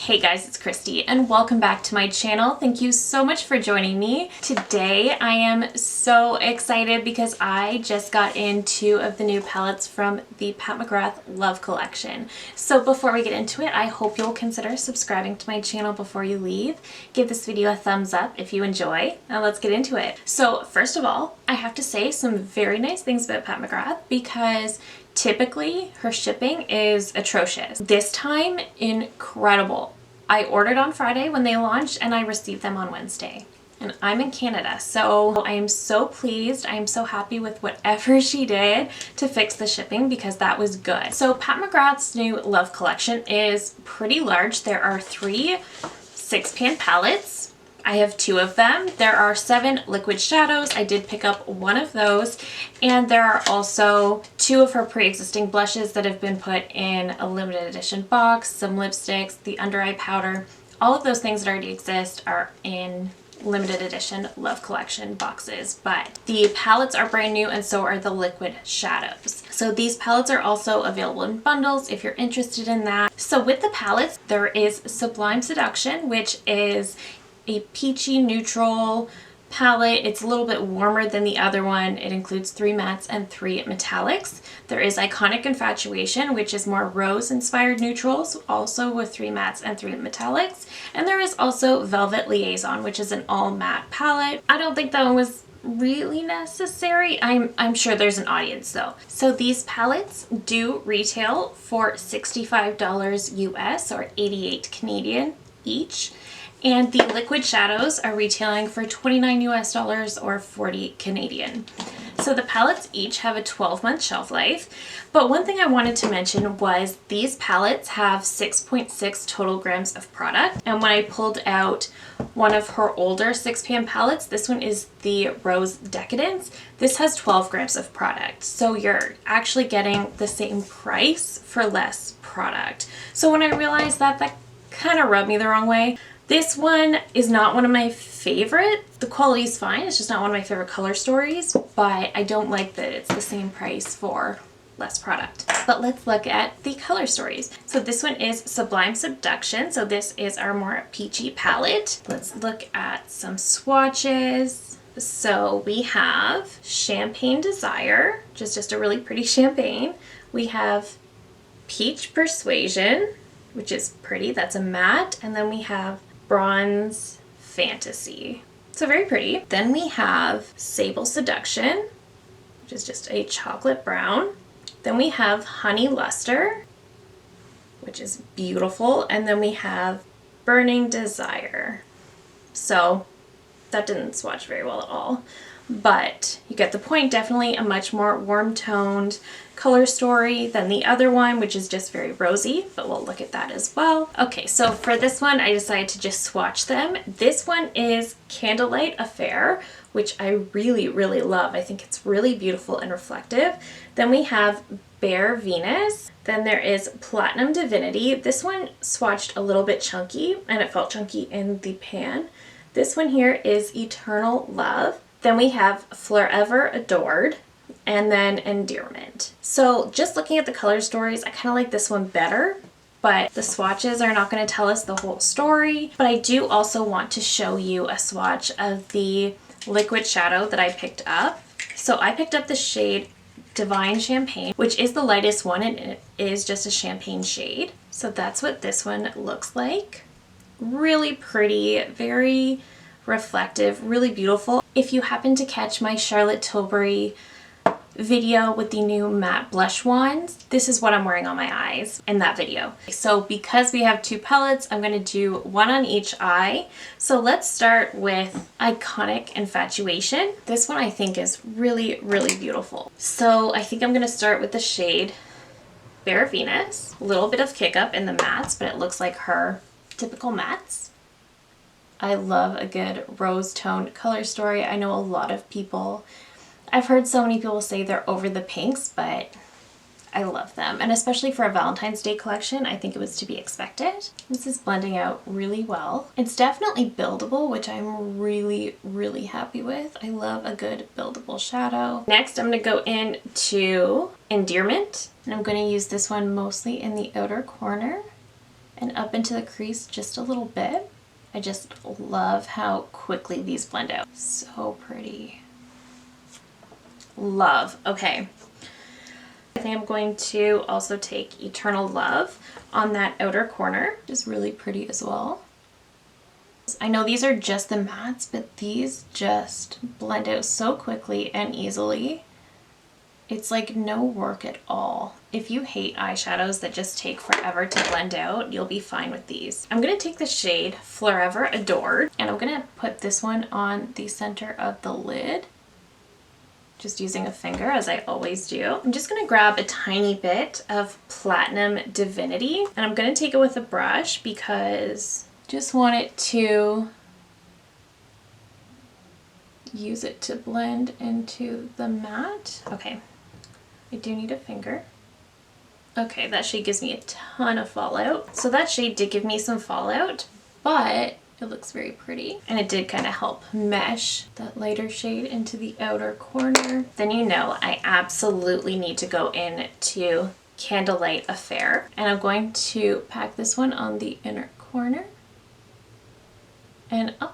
Hey guys, it's Christy and welcome back to my channel. Thank you so much for joining me. Today I am so excited because I just got in 2 of the new palettes from the Pat McGrath Love Collection. So before we get into it, I hope you'll consider subscribing to my channel before you leave. Give this video a thumbs up if you enjoy. Now let's get into it. So first of all, I have to say some very nice things about Pat McGrath because typically her shipping is atrocious. This time, incredible. I ordered on Friday when they launched and I received them on Wednesday. And I'm in Canada, so I am so pleased. I am so happy with whatever she did to fix the shipping because that was good. So Pat McGrath's new Love Collection is pretty large. There are 3 6-pan palettes. I have 2 of them. There are 7 liquid shadows. I did pick up 1 of those. And there are also 2 of her pre-existing blushes that have been put in a limited edition box, some lipsticks, the under eye powder. All of those things that already exist are in limited edition Love Collection boxes, but the palettes are brand new and so are the liquid shadows. So these palettes are also available in bundles if you're interested in that. So with the palettes, there is Sublime Seduction, which is a peachy neutral palette. It's a little bit warmer than the other one. It includes 3 mattes and 3 metallics. There is Iconic Infatuation, which is more rose inspired neutrals, also with 3 mattes and 3 metallics. And there is also Velvet Liaison, which is an all matte palette. I don't think that one was really necessary. I'm sure there's an audience though. So these palettes do retail for $65 US or 88 Canadian each. And the liquid shadows are retailing for $29 US or 40 Canadian. So the palettes each have a 12-month shelf life. But one thing I wanted to mention was these palettes have 6.6 total grams of product. And when I pulled out one of her older 6-pan palettes, this one is the Rose Decadence. This has 12 grams of product. So you're actually getting the same price for less product. So when I realized that, that kind of rubbed me the wrong way. This one is not one of my favorite. The quality is fine. It's just not one of my favorite color stories, but I don't like that it's the same price for less product. But let's look at the color stories. So this one is Sublime Seduction. So this is our more peachy palette. Let's look at some swatches. So we have Champagne Desire, which is just a really pretty champagne. We have Peach Persuasion, which is pretty. That's a matte. And then we have Bronze Fantasy. So very pretty. Then we have Sable Seduction, which is just a chocolate brown. Then we have Honey Luster, which is beautiful. And then we have Burning Desire. So that didn't swatch very well at all, but you get the point. Definitely a much more warm toned color story than the other one, which is just very rosy, but we'll look at that as well. Okay, so for this one, I decided to just swatch them. This one is Candlelight Affair, which I really, really love. I think it's really beautiful and reflective. Then we have Bare Venus. Then there is Platinum Divinity. This one swatched a little bit chunky, and it felt chunky in the pan. This one here is Eternal Love. Then we have Forever Adored, and then Endearment. So just looking at the color stories, I kind of like this one better, but the swatches are not going to tell us the whole story. But I do also want to show you a swatch of the liquid shadow that I picked up. So I picked up the shade Divine Champagne, which is the lightest one, and it is just a champagne shade. So that's what this one looks like. Really pretty, very reflective, really beautiful. If you happen to catch my Charlotte Tilbury video with the new matte blush wands, this is what I'm wearing on my eyes in that video. So because we have 2 palettes, I'm going to do 1 on each eye. So let's start with Iconic Infatuation. This one I think is really, really beautiful. So I think I'm going to start with the shade Bare Venus. A little bit of kick up in the mattes, but it looks like her typical mattes. I love a good rose tone color story. I know a lot of people, I've heard so many people say they're over the pinks, but I love them. And especially for a Valentine's Day collection, I think it was to be expected. This is blending out really well. It's definitely buildable, which I'm really, really happy with. I love a good buildable shadow. Next, I'm going to go into Endearment, and I'm going to use this one mostly in the outer corner. and up into the crease just a little bit. I just love how quickly these blend out. So pretty. Love. Okay. I think I'm going to also take Eternal Love on that outer corner. Just really pretty as well. I know these are just the mattes, but these just blend out so quickly and easily. It's like no work at all. If you hate eyeshadows that just take forever to blend out, you'll be fine with these. I'm going to take the shade Forever Adored, and I'm going to put this one on the center of the lid. Just using a finger, as I always do. I'm just going to grab a tiny bit of Platinum Divinity, and I'm going to take it with a brush because I just want it to use it to blend into the matte. Okay, I do need a finger. Okay, that shade gives me a ton of fallout. So that shade did give me some fallout, but it looks very pretty. And it did kind of help mesh that lighter shade into the outer corner. Then you know I absolutely need to go into Candlelight Affair. And I'm going to pack this one on the inner corner and up.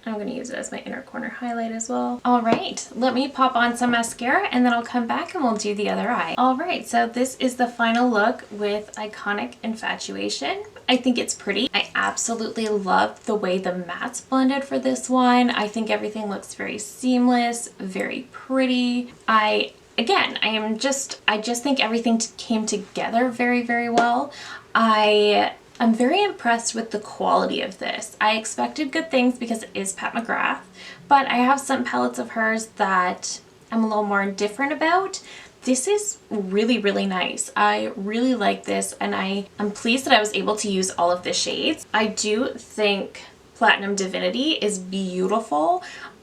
I'm going to use it as my inner corner highlight as well. All right, let me pop on some mascara and then I'll come back and we'll do the other eye. All right, so this is the final look with Iconic Infatuation. I think it's pretty. I absolutely love the way the mattes blended for this one. I think everything looks very seamless, very pretty. I just think everything came together very, very well. I'm very impressed with the quality of this. I expected good things because it is Pat McGrath, but I have some palettes of hers that I'm a little more indifferent about. This is really, really nice. I really like this, and I'm pleased that I was able to use all of the shades. I do think Platinum Divinity is beautiful,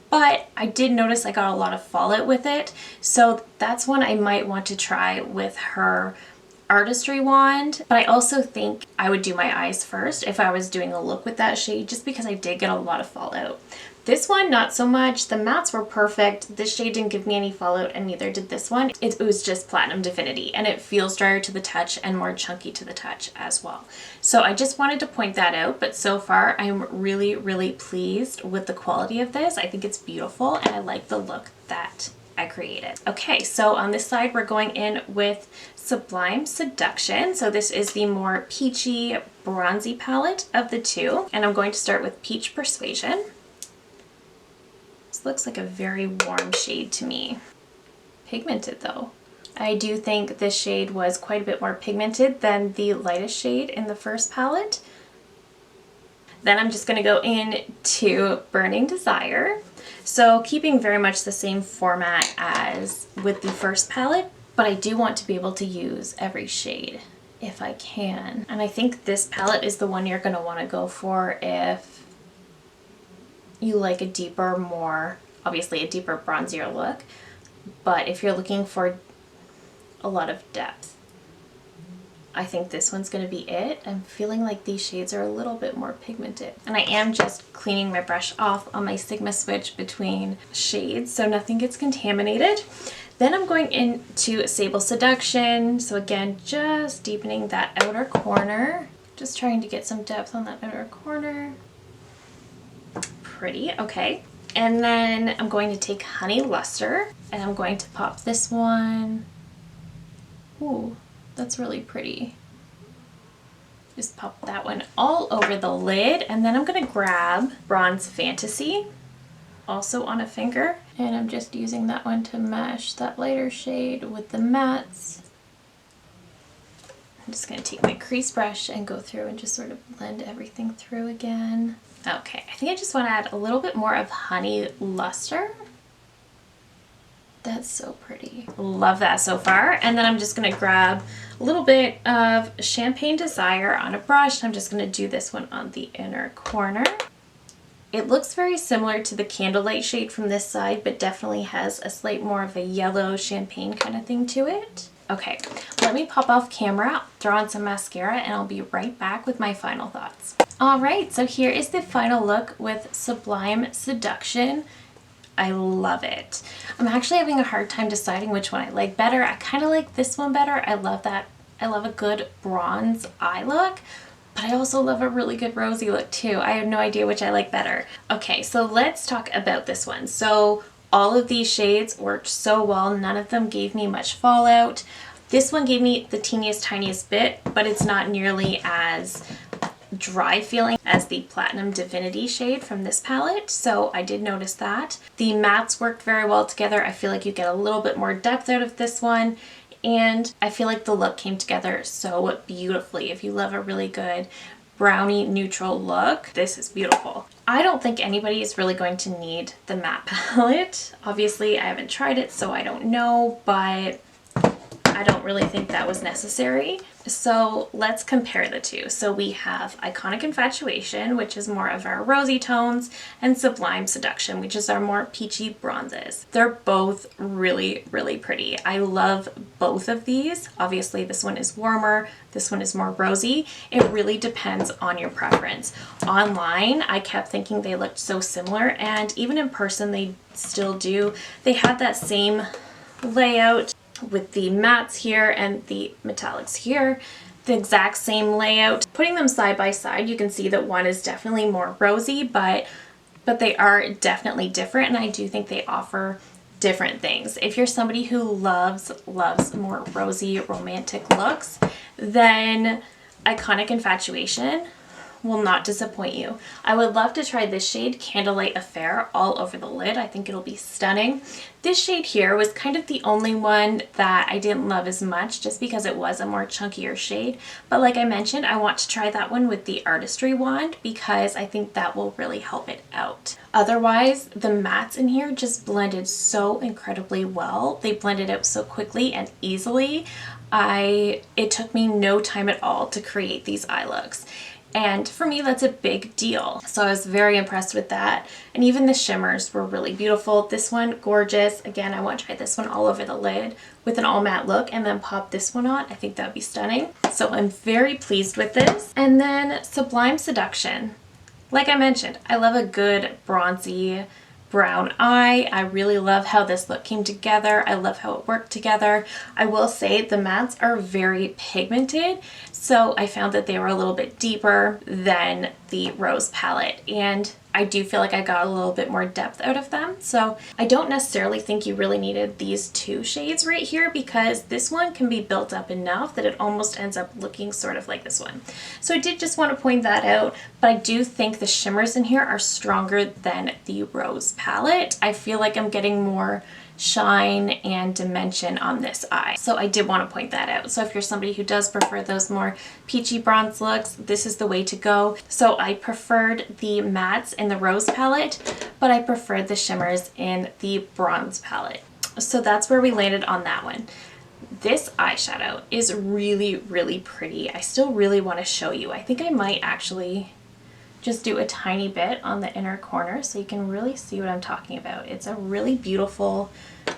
but I did notice I got a lot of fallout with it, so that's one I might want to try with her Artistry wand. But I also think I would do my eyes first if I was doing a look with that shade, just because I did get a lot of fallout. This one, not so much. The mattes were perfect. This shade didn't give me any fallout, and neither did this one. It was just Platinum Divinity, and it feels drier to the touch and more chunky to the touch as well. So I just wanted to point that out, but so far I'm really, really pleased with the quality of this. I think it's beautiful, and I like the look that I created. Okay, so on this side we're going in with Sublime Seduction. So this is the more peachy, bronzy palette of the two, and I'm going to start with Peach Persuasion. This looks like a very warm shade to me. Pigmented though. I do think this shade was quite a bit more pigmented than the lightest shade in the first palette. Then I'm just going to go into Burning Desire. So keeping very much the same format as with the first palette, but I do want to be able to use every shade if I can. And I think this palette is the one you're going to want to go for if you like a deeper, more, obviously a deeper bronzier look, but if you're looking for a lot of depth, I think this one's going to be it. I'm feeling like these shades are a little bit more pigmented. And I am just cleaning my brush off on my Sigma switch between shades so nothing gets contaminated. Then I'm going into Sable Seduction. So again, just deepening that outer corner. Just trying to get some depth on that outer corner. Pretty, okay. And then I'm going to take Honey Luster and I'm going to pop this one. Ooh. That's really pretty. Just pop that one all over the lid, and then I'm going to grab Bronze Fantasy, also on a finger, and I'm just using that one to mesh that lighter shade with the mattes. I'm just going to take my crease brush and go through and just sort of blend everything through again. Okay, I think I just want to add a little bit more of Honey Luster. That's so pretty. Love that so far. And then I'm just going to grab a little bit of Champagne Desire on a brush. I'm just going to do this one on the inner corner. It looks very similar to the Candlelight shade from this side, but definitely has a slight more of a yellow champagne kind of thing to it. Okay, let me pop off camera, throw on some mascara, and I'll be right back with my final thoughts. All right, so here is the final look with Sublime Seduction. I love it. I'm actually having a hard time deciding which one I like better. I kind of like this one better. I love that. I love a good bronze eye look, but I also love a really good rosy look too. I have no idea which I like better. Okay, so let's talk about this one. So all of these shades worked so well. None of them gave me much fallout. This one gave me the teeniest, tiniest bit, but it's not nearly as dry feeling as the Platinum Divinity shade from this palette, so I did notice that. The mattes worked very well together. I feel like you get a little bit more depth out of this one, and I feel like the look came together so beautifully. If you love a really good brownie neutral look, this is beautiful. I don't think anybody is really going to need the matte palette. Obviously, I haven't tried it, so I don't know, but I don't really think that was necessary. So let's compare the two. So we have Iconic Infatuation, which is more of our rosy tones, and Sublime Seduction, which is our more peachy bronzes. They're both really, really pretty. I love both of these. Obviously, this one is warmer, this one is more rosy. It really depends on your preference. Online, I kept thinking they looked so similar, and even in person, they still do. They have that same layout with the mattes here and the metallics here, the exact same layout. Putting them side by side, you can see that one is definitely more rosy, but they are definitely different, and I do think they offer different things. If you're somebody who loves more rosy romantic looks, then Iconic Infatuation will not disappoint you. I would love to try this shade, Candlelight Affair, all over the lid. I think it'll be stunning. This shade here was kind of the only one that I didn't love as much, just because it was a more chunkier shade. But like I mentioned, I want to try that one with the Artistry wand because I think that will really help it out. Otherwise, the mattes in here just blended so incredibly well. They blended out so quickly and easily. It took me no time at all to create these eye looks. And for me, that's a big deal. So I was very impressed with that. And even the shimmers were really beautiful. This one, gorgeous. Again, I want to try this one all over the lid with an all matte look and then pop this one on. I think that would be stunning. So I'm very pleased with this. And then Sublime Seduction. Like I mentioned, I love a good bronzy brown eye. I really love how this look came together. I love how it worked together. I will say the mattes are very pigmented, so I found that they were a little bit deeper than the rose palette, and I do feel like I got a little bit more depth out of them. So I don't necessarily think you really needed these two shades right here, because this one can be built up enough that it almost ends up looking sort of like this one. So I did just want to point that out, but I do think the shimmers in here are stronger than the rose palette. I feel like I'm getting more shine and dimension on this eye. So I did want to point that out. So if you're somebody who does prefer those more peachy bronze looks, this is the way to go. So I preferred the mattes in the rose palette, but I preferred the shimmers in the bronze palette. So that's where we landed on that one. This eyeshadow is really, really pretty. I still really want to show you. I think I might actually just do a tiny bit on the inner corner so you can really see what I'm talking about. It's a really beautiful,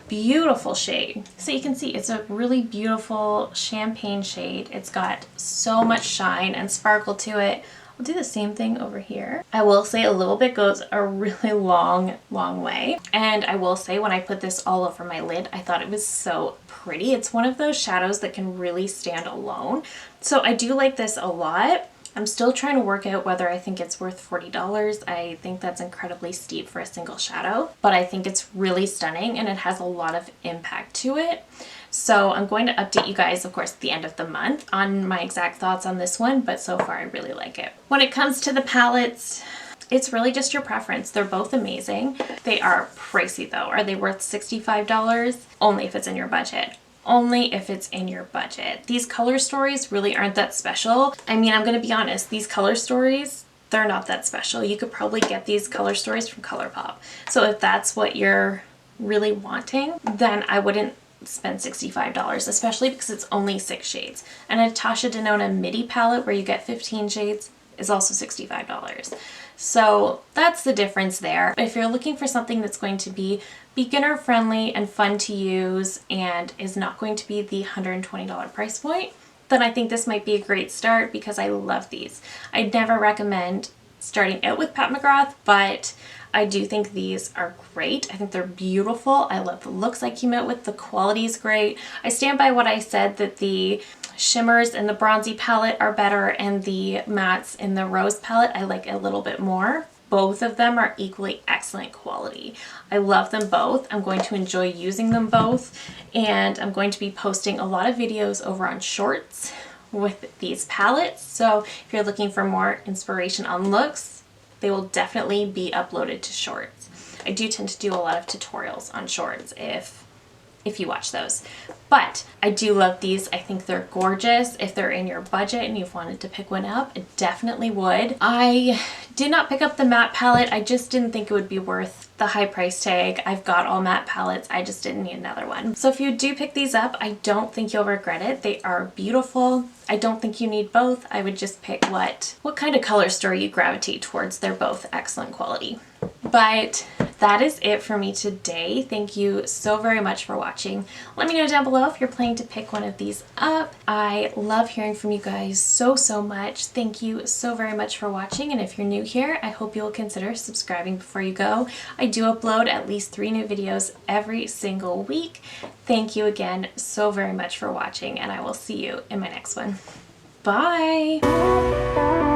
beautiful shade. So you can see it's a really beautiful champagne shade. It's got so much shine and sparkle to it. I'll do the same thing over here. I will say a little bit goes a really long way. And I will say when I put this all over my lid, I thought it was so pretty. It's one of those shadows that can really stand alone. So I do like this a lot. I'm still trying to work out whether I think it's worth $40. I think that's incredibly steep for a single shadow, but I think it's really stunning and it has a lot of impact to it. So I'm going to update you guys, of course, at the end of the month on my exact thoughts on this one, but so far I really like it. When it comes to the palettes, it's really just your preference. They're both amazing. They are pricey though. Are they worth $65? Only if it's in your budget. Only if it's in your budget. These color stories really aren't that special. I mean, I'm gonna be honest, these color stories, they're not that special. You could probably get these color stories from ColourPop. So if that's what you're really wanting, then I wouldn't spend $65, especially because it's only 6 shades. And a Tasha Denona midi palette where you get 15 shades is also $65. So that's the difference there. If you're looking for something that's going to be beginner friendly and fun to use and is not going to be the $120 price point, then I think this might be a great start because I love these. I'd never recommend starting out with Pat McGrath, but I do think these are great. I think they're beautiful. I love the looks I came out with. The quality is great. I stand by what I said that the shimmers in the bronzy palette are better and the mattes in the rose palette I like a little bit more. Both of them are equally excellent quality. I love them both. I'm going to enjoy using them both, and I'm going to be posting a lot of videos over on Shorts with these palettes. So if you're looking for more inspiration on looks, they will definitely be uploaded to Shorts. I do tend to do a lot of tutorials on Shorts if you watch those. But I do love these. I think they're gorgeous. If they're in your budget and you've wanted to pick one up, it definitely would. I did not pick up the matte palette. I just didn't think it would be worth the high price tag. I've got all matte palettes. I just didn't need another one. So if you do pick these up, I don't think you'll regret it. They are beautiful. I don't think you need both. I would just pick what kind of color story you gravitate towards. They're both excellent quality. But that is it for me today. Thank you so very much for watching. Let me know down below if you're planning to pick one of these up. I love hearing from you guys so much. Thank you so very much for watching, and if you're new here, I hope you'll consider subscribing before you go. I do upload at least 3 new videos every single week. Thank you again so very much for watching, and I will see you in my next one. Bye!